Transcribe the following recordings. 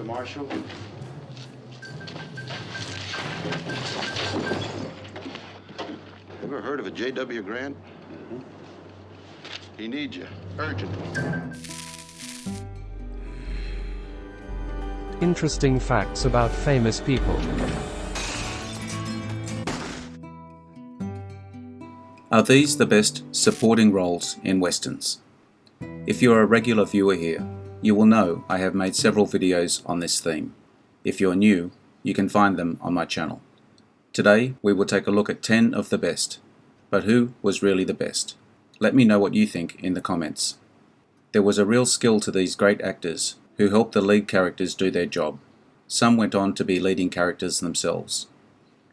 Marshal. Ever heard of a J.W. Grant? He needs you, urgently. Interesting facts about famous people. Are these the best supporting roles in westerns? If you're a regular viewer here, you will know I have made several videos on this theme. If you're new, you can find them on my channel. Today we will take a look at 10 of the best. But who was really the best? Let me know what you think in the comments. There was a real skill to these great actors who helped the lead characters do their job. Some went on to be leading characters themselves.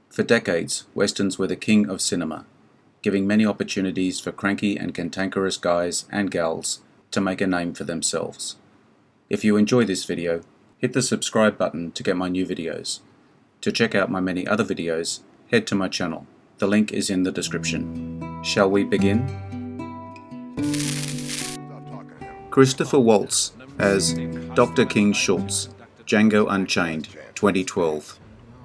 For decades, westerns were the king of cinema, giving many opportunities for cranky and cantankerous guys and gals to make a name for themselves. If you enjoy this video, hit the subscribe button to get my new videos. To check out my many other videos, head to my channel. The link is in the description. Shall we begin? Christopher Waltz as Dr. King Schultz, Django Unchained, 2012.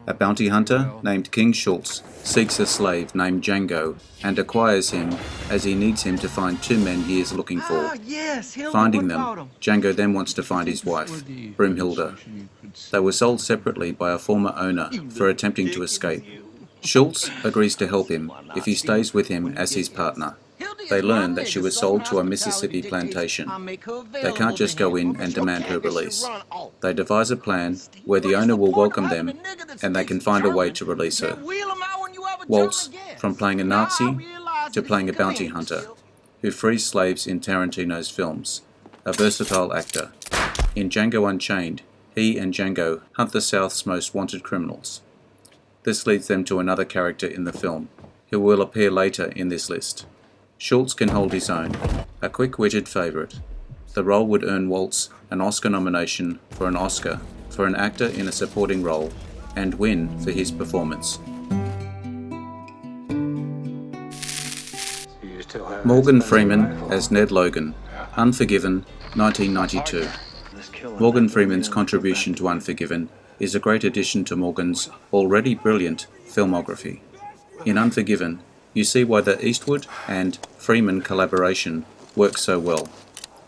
A bounty hunter named King Schultz seeks a slave named Django and acquires him as he needs him to find two men he is looking for. Finding them, Django then wants to find his wife, Broomhilda. They were sold separately by a former owner for attempting to escape. Schultz agrees to help him if he stays with him as his partner. They learn that she was sold to a Mississippi plantation. They can't just go in and demand her release. They devise a plan where the owner will welcome them and they can find a way to release her. Waltz, from playing a Nazi to playing a bounty hunter, who frees slaves in Tarantino's films, a versatile actor. In Django Unchained, he and Django hunt the South's most wanted criminals. This leads them to another character in the film, who will appear later in this list. Schultz can hold his own, a quick-witted favourite. The role would earn Waltz an Oscar nomination for an Oscar for an actor in a supporting role, and win for his performance. Morgan Freeman as Ned Logan, Unforgiven, 1992. Morgan Freeman's contribution to Unforgiven is a great addition to Morgan's already brilliant filmography. In Unforgiven, you see why the Eastwood and Freeman collaboration works so well.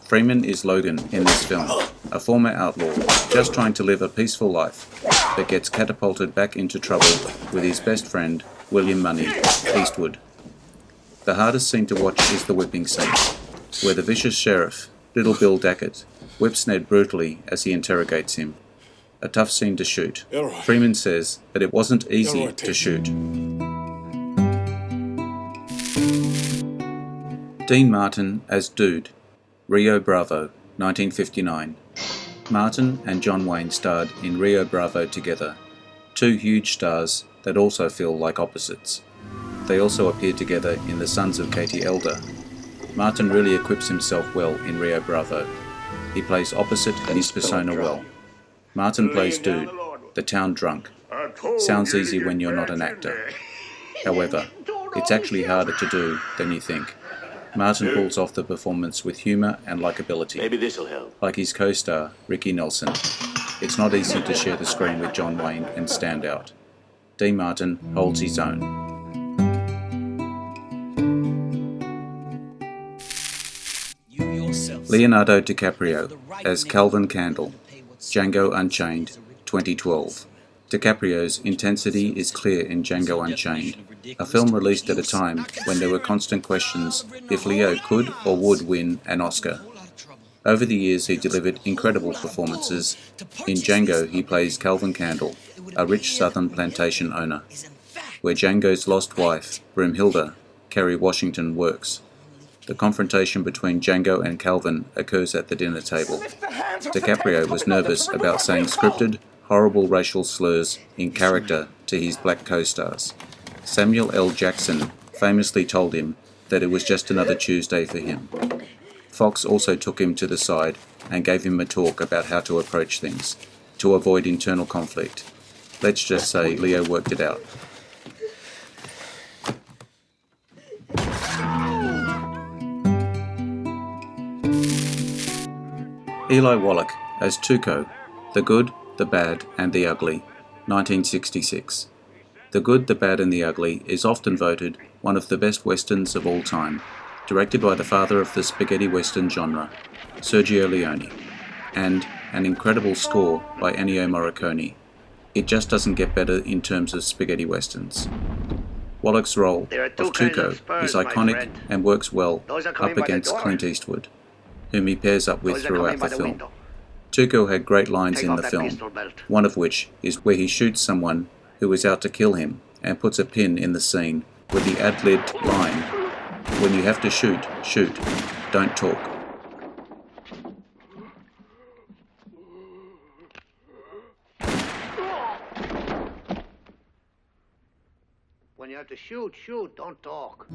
Freeman is Logan in this film, a former outlaw, just trying to live a peaceful life, but gets catapulted back into trouble with his best friend, William Money, Eastwood. The hardest scene to watch is the whipping scene, where the vicious sheriff, Little Bill Dackett, whips Ned brutally as he interrogates him. A tough scene to shoot. Freeman says that it wasn't easy to shoot. Dean Martin as Dude, Rio Bravo, 1959. Martin and John Wayne starred in Rio Bravo together, two huge stars that also feel like opposites. They also appear together in The Sons of Katie Elder. Martin really equips himself well in Rio Bravo. He plays opposite his persona well. Martin plays Dude, the town drunk. Sounds easy when you're not an actor. However, it's actually harder to do than you think. Martin pulls off the performance with humour and likability. Maybe this'll help. Like his co-star, Ricky Nelson. It's not easy to share the screen with John Wayne and stand out. Dean Martin holds his own. Leonardo DiCaprio as Calvin Candle, Django Unchained, 2012. DiCaprio's intensity is clear in Django Unchained, a film released at a time when there were constant questions if Leo could or would win an Oscar. Over the years he delivered incredible performances. In Django he plays Calvin Candle, a rich southern plantation owner, where Django's lost wife, Broomhilda, Kerry Washington, works. The confrontation between Django and Calvin occurs at the dinner table. DiCaprio was nervous about saying scripted, horrible racial slurs in character to his black co-stars. Samuel L. Jackson famously told him that it was just another Tuesday for him. Fox also took him to the side and gave him a talk about how to approach things, to avoid internal conflict. Let's just say Leo worked it out. Eli Wallach as Tuco, the good the Bad, and the Ugly, 1966. The Good, the Bad, and the Ugly is often voted one of the best westerns of all time, directed by the father of the spaghetti western genre, Sergio Leone, and an incredible score by Ennio Morricone. It just doesn't get better in terms of spaghetti westerns. Wallach's role of Tuco is iconic and works well up against Clint Eastwood, whom he pairs up with throughout the film. Tuco had great lines in the film, one of which is where he shoots someone who is out to kill him and puts a pin in the scene with the ad-libbed line, "When you have to shoot, shoot, don't talk." When you have to shoot, shoot, don't talk.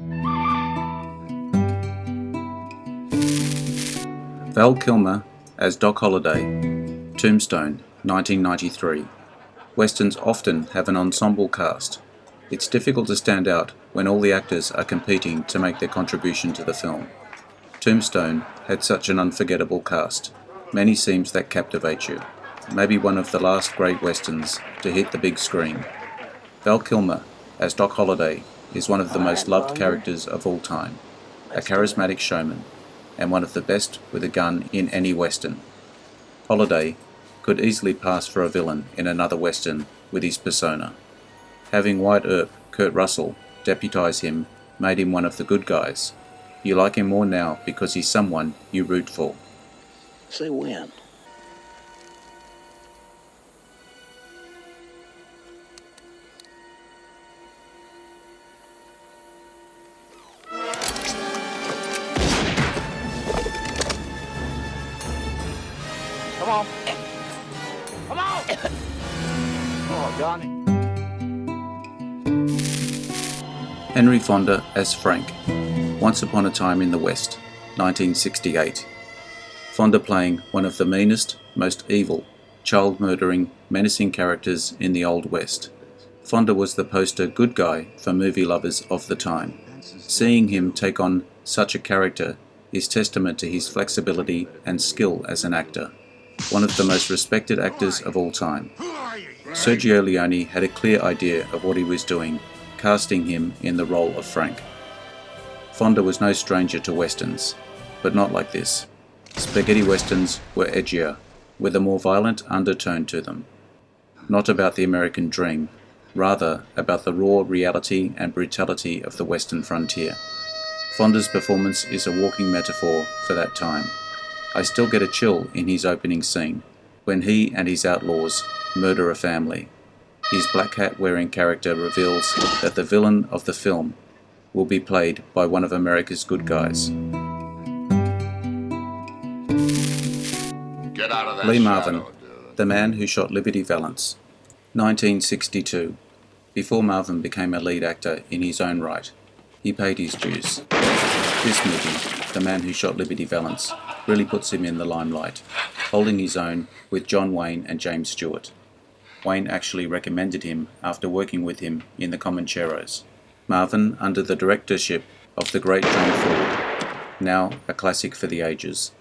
Val Kilmer as Doc Holliday, Tombstone, 1993. Westerns often have an ensemble cast. It's difficult to stand out when all the actors are competing to make their contribution to the film. Tombstone had such an unforgettable cast, many scenes that captivate you, maybe one of the last great westerns to hit the big screen. Val Kilmer as Doc Holliday is one of the most loved characters of all time, a charismatic showman, and one of the best with a gun in any western. Holliday could easily pass for a villain in another western with his persona. Having Wyatt Earp, Kurt Russell, deputise him made him one of the good guys. You like him more now because he's someone you root for. Say when. Come on. Come on. Oh, Johnny. Henry Fonda as Frank, Once Upon a Time in the West, 1968. Fonda playing one of the meanest, most evil, child-murdering, menacing characters in the Old West. Fonda was the poster good guy for movie lovers of the time. Seeing him take on such a character is testament to his flexibility and skill as an actor. One of the most respected actors of all time. Sergio Leone had a clear idea of what he was doing, casting him in the role of Frank. Fonda was no stranger to westerns, but not like this. Spaghetti westerns were edgier, with a more violent undertone to them. Not about the American dream, rather about the raw reality and brutality of the western frontier. Fonda's performance is a walking metaphor for that time. I still get a chill in his opening scene, when he and his outlaws murder a family. His black hat wearing character reveals that the villain of the film will be played by one of America's good guys. Get out of that Lee Marvin, shadow, dude. the man who shot Liberty Valance, 1962. Before Marvin became a lead actor in his own right, he paid his dues. This movie, The Man Who Shot Liberty Valance, really puts him in the limelight, holding his own with John Wayne and James Stewart. Wayne actually recommended him after working with him in The Comancheros. Marvin under the directorship of the great John Ford, now a classic for the ages.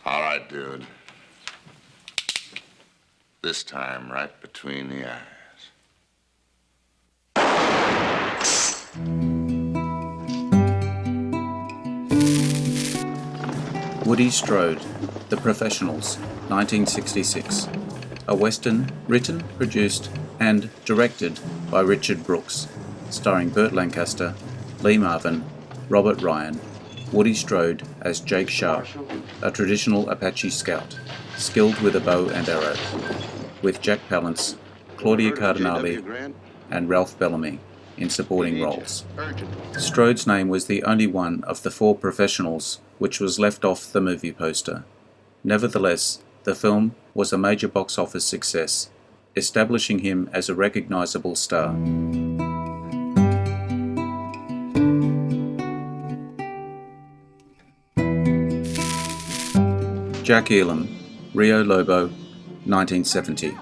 All right, dude. This time, right between the eyes. Woody Strode, The Professionals, 1966. A western written, produced, and directed by Richard Brooks, starring Burt Lancaster, Lee Marvin, Robert Ryan, Woody Strode as Jake Sharp, a traditional Apache scout, skilled with a bow and arrow, with Jack Palance, Claudia Cardinale, and Ralph Bellamy in supporting roles. Strode's name was the only one of the four professionals which was left off the movie poster. Nevertheless, the film was a major box office success, establishing him as a recognizable star. Jack Elam, Rio Lobo, 1970.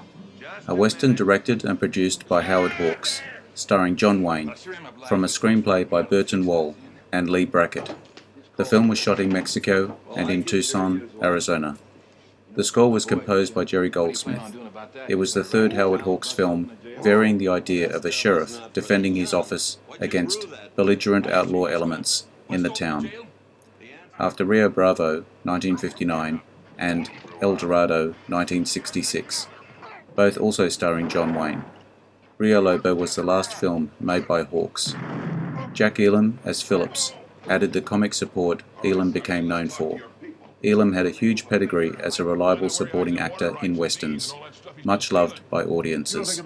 A western directed and produced by Howard Hawks, starring John Wayne, from a screenplay by Burton Wall and Lee Brackett. The film was shot in Mexico and in Tucson, Arizona. The score was composed by Jerry Goldsmith. It was the third Howard Hawks film varying the idea of a sheriff defending his office against belligerent outlaw elements in the town. After Rio Bravo, 1959, and El Dorado, 1966, both also starring John Wayne. Rio Lobo was the last film made by Hawks. Jack Elam as Phillips added the comic support Elam became known for. Elam had a huge pedigree as a reliable supporting actor in westerns, much loved by audiences.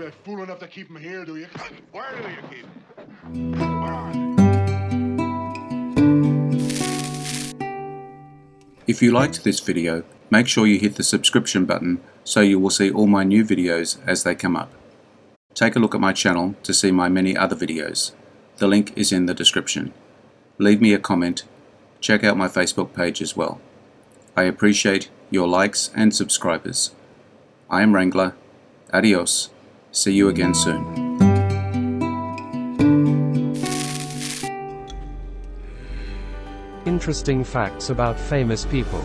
If you liked this video, make sure you hit the subscription button so you will see all my new videos as they come up. Take a look at my channel to see my many other videos. The link is in the description. Leave me a comment. Check out my Facebook page as well. I appreciate your likes and subscribers. I am Wrangler. Adios. See you again soon. Interesting facts about famous people.